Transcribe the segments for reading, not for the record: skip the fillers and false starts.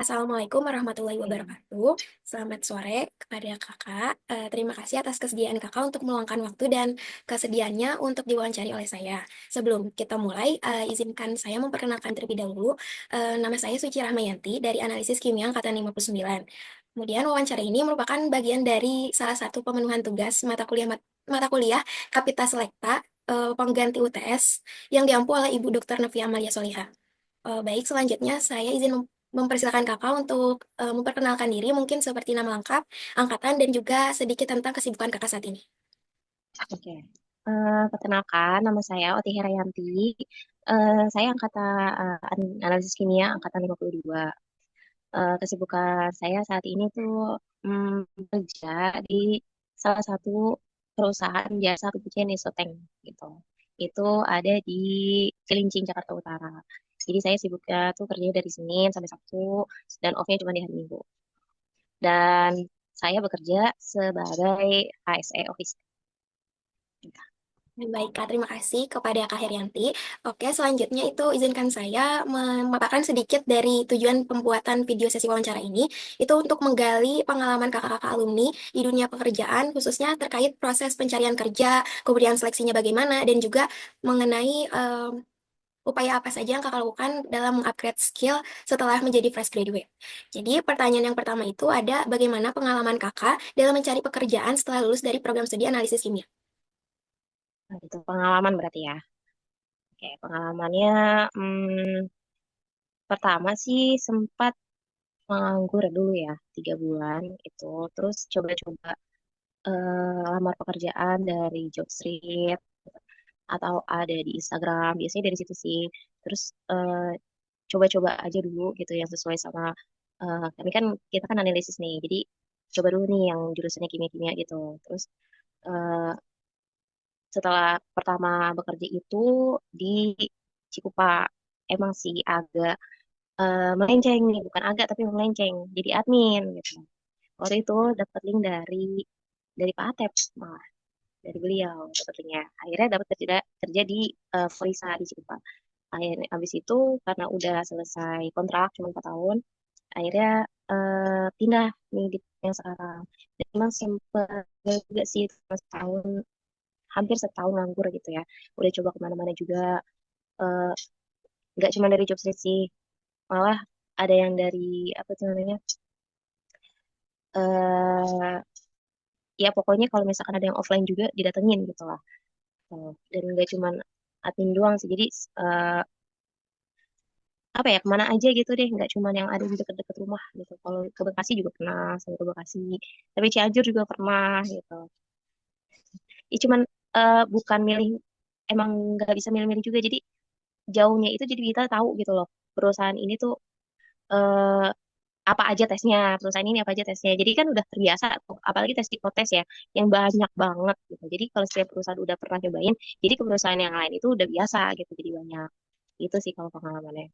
Assalamualaikum warahmatullahi Oke. wabarakatuh. Selamat sore kepada Kakak. Terima kasih atas kesediaan Kakak untuk meluangkan waktu dan kesediaannya untuk diwawancari oleh saya. Sebelum kita mulai, izinkan saya memperkenalkan terlebih dahulu. Nama saya Suci Rahmayanti dari Analisis Kimia Angkatan 59. Kemudian wawancara ini merupakan bagian dari salah satu pemenuhan tugas mata kuliah Kapita Selekta pengganti UTS yang diampu oleh Ibu Dr. Novia Amalia Solihah. Baik, selanjutnya saya izin mempersilakan Kakak untuk memperkenalkan diri, mungkin seperti nama lengkap, angkatan, dan juga sedikit tentang kesibukan Kakak saat ini. Oke. Perkenalkan, nama saya Oti Herayanti. Saya analisis kimia angkatan 52. Kesibukan saya saat ini tuh bekerja di salah satu perusahaan jasa kebersihan Isoteng gitu. Itu ada di Cilincing, Jakarta Utara. Jadi saya sibuknya tuh kerja dari Senin sampai Sabtu dan off-nya cuma di hari Minggu. Dan saya bekerja sebagai ASE office. Baik, Kak, terima kasih kepada Kak Herianti. Oke, selanjutnya itu izinkan saya memaparkan sedikit dari tujuan pembuatan video sesi wawancara ini, itu untuk menggali pengalaman kakak-kakak alumni di dunia pekerjaan, khususnya terkait proses pencarian kerja, kemudian seleksinya bagaimana, dan juga mengenai upaya apa saja yang kakak lakukan dalam mengupgrade skill setelah menjadi fresh graduate. Jadi pertanyaan yang pertama itu ada bagaimana pengalaman kakak dalam mencari pekerjaan setelah lulus dari program studi analisis kimia? Nah, itu pengalaman berarti ya. Oke, pengalamannya pertama sih sempat menganggur dulu ya, 3 bulan itu. Terus coba-coba lamar pekerjaan dari Jobstreet atau ada di Instagram, biasanya dari situ sih. Terus coba-coba aja dulu gitu yang sesuai sama kami kan kita kan analisis nih, jadi coba dulu nih yang jurusannya kimia-kimia gitu. Terus eh, setelah pertama bekerja itu di Cikupa, emang sih agak melenceng nih, bukan agak tapi melenceng jadi admin gitu. Waktu itu dapat link dari Pak Atep malah dari beliau dapat linknya. Akhirnya dapat kerja kerja di Flisa di Cikupa. Akhirnya abis itu karena udah selesai kontrak cuma 4 tahun, akhirnya pindah nih di yang sekarang. Dan memang sempat juga sih setahun, hampir setahun nganggur gitu ya. Udah coba kemana-mana juga, eh, nggak cuma dari job street sih, malah ada yang dari apa tuh namanya, eh ya pokoknya kalau misalkan ada yang offline juga didatengin gitu lah. Dan nggak cuma admin doang sih, jadi eh, apa ya, kemana aja gitu deh, nggak cuma yang ada di dekat-dekat rumah gitu. Kalau ke Bekasi juga pernah, sampai ke Bekasi, tapi Cianjur juga pernah gitu. Ya cuman bukan milih, emang nggak bisa milih-milih juga, jadi jauhnya itu jadi kita tahu gitu loh, perusahaan ini tuh eh, apa aja tesnya, perusahaan ini apa aja tesnya. Jadi kan udah terbiasa tuh, apalagi tes psikotes ya, yang banyak banget gitu. Jadi kalau setiap perusahaan udah pernah cobain, jadi ke perusahaan yang lain itu udah biasa gitu, jadi banyak. Itu sih kalau pengalamannya.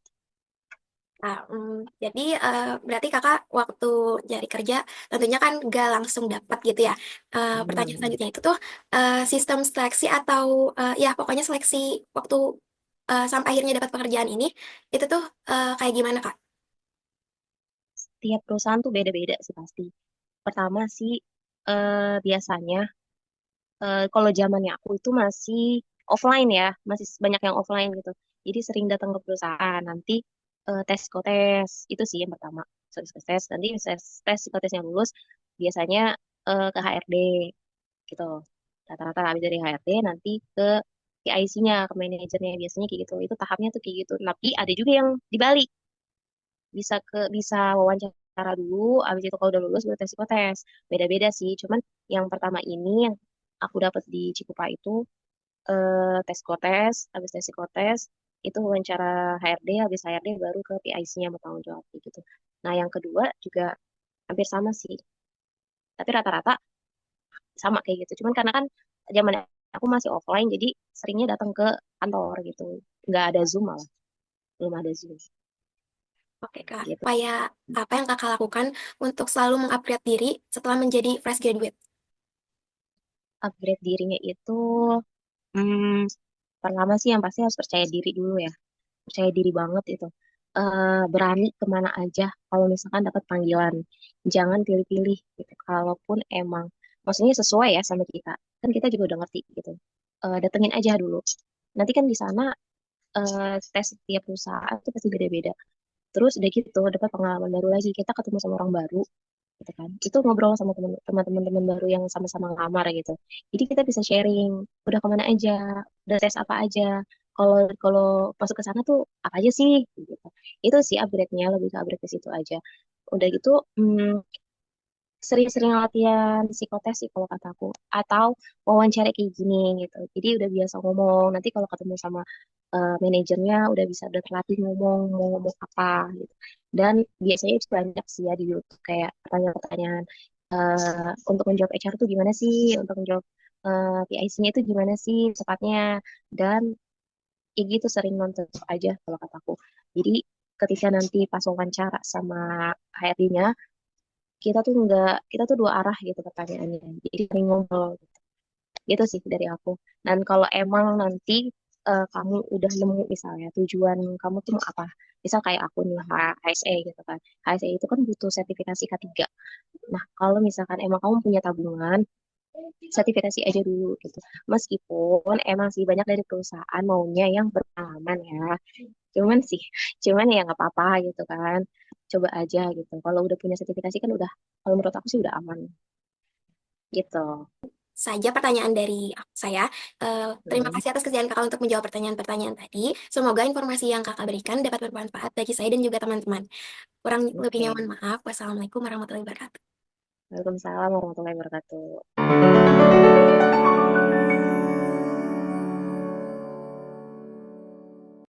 Nah, jadi berarti kakak waktu cari kerja tentunya kan gak langsung dapat gitu ya. Pertanyaan Hmm. selanjutnya itu tuh sistem seleksi atau ya pokoknya seleksi waktu sampai akhirnya dapat pekerjaan ini itu tuh kayak gimana kak? Tiap perusahaan tuh beda-beda sih pasti. Pertama sih biasanya kalau zamannya aku itu masih offline ya, masih banyak yang offline gitu. Jadi sering datang ke perusahaan, nanti tes psikotes itu sih yang pertama. Tes psikotes, nanti tes psikotesnya lulus, biasanya ke HRD gitu. Rata-rata habis dari HRD nanti ke PIC-nya, ke manajernya, biasanya kayak gitu. Itu tahapnya tuh kayak gitu. Tapi ada juga yang dibalik, bisa wawancara dulu, habis itu kalau udah lulus baru tes psikotes. Beda-beda sih, cuman yang pertama ini yang aku dapat di Cikupa itu tes psikotes, habis tes psikotes itu wawancara HRD, habis HRD baru ke PIC-nya mau tanggung jawab gitu. Nah, yang kedua juga hampir sama sih, tapi rata-rata sama kayak gitu. Cuman karena kan zaman aku masih offline, jadi seringnya datang ke kantor gitu. Nggak ada Zoom malah, belum ada Zoom Oke kak, gitu. upaya apa yang kakak lakukan untuk selalu mengupgrade diri setelah menjadi fresh graduate? Upgrade dirinya itu, hmm, pertama sih yang pasti harus percaya diri dulu ya. Percaya diri banget itu. berani kemana aja kalau misalkan dapat panggilan. Jangan pilih-pilih gitu. Kalaupun emang, maksudnya sesuai ya sama kita. Kan kita juga udah ngerti gitu. Datengin aja dulu. Nanti kan di sana tes setiap perusahaan itu pasti beda-beda. Terus udah gitu dapat pengalaman baru lagi. Kita ketemu sama orang baru gitu kan. Itu ngobrol sama teman-teman baru yang sama-sama ngelamar gitu. Jadi kita bisa sharing, udah kemana aja, udah tes apa aja. Kalau kalau masuk ke sana tuh apa aja sih gitu. Itu sih upgrade-nya, lebih ke upgrade ke situ aja. Udah gitu sering-sering latihan psikotes sih kalau kataku, atau wawancara kayak gini gitu. Jadi udah biasa ngomong, nanti kalau ketemu sama manajernya udah terlatih ngomong mau ngomong apa gitu. Dan biasanya itu banyak sih ya di YouTube kayak pertanyaan-pertanyaan untuk menjawab HR tuh gimana sih, untuk menjawab PIC-nya itu gimana sih tepatnya. Dan ya gitu, sering nonton aja kalau kataku. Jadi ketika nanti pas wawancara sama HRD-nya, kita tuh dua arah gitu pertanyaannya. Jadi sering ngobrol gitu sih dari aku. Dan kalau emang nanti kamu udah nemu misalnya tujuan kamu tuh mau apa, misal kayak aku nih HSE gitu kan. HSE itu kan butuh sertifikasi K3. Nah, kalau misalkan emang kamu punya tabungan, sertifikasi aja dulu gitu. Meskipun emang sih banyak dari perusahaan maunya yang berpengalaman ya. Cuman sih, cuman ya nggak apa-apa gitu kan. Coba aja gitu. Kalau udah punya sertifikasi kan udah, kalau menurut aku sih udah aman gitu. Saja pertanyaan dari saya. Terima Hmm, kasih atas kesediaan kakak untuk menjawab pertanyaan-pertanyaan tadi. Semoga informasi yang kakak berikan dapat bermanfaat bagi saya dan juga teman-teman. Kurang lebihnya oke. mohon maaf. Wassalamualaikum warahmatullahi wabarakatuh. Waalaikumsalam warahmatullahi wabarakatuh.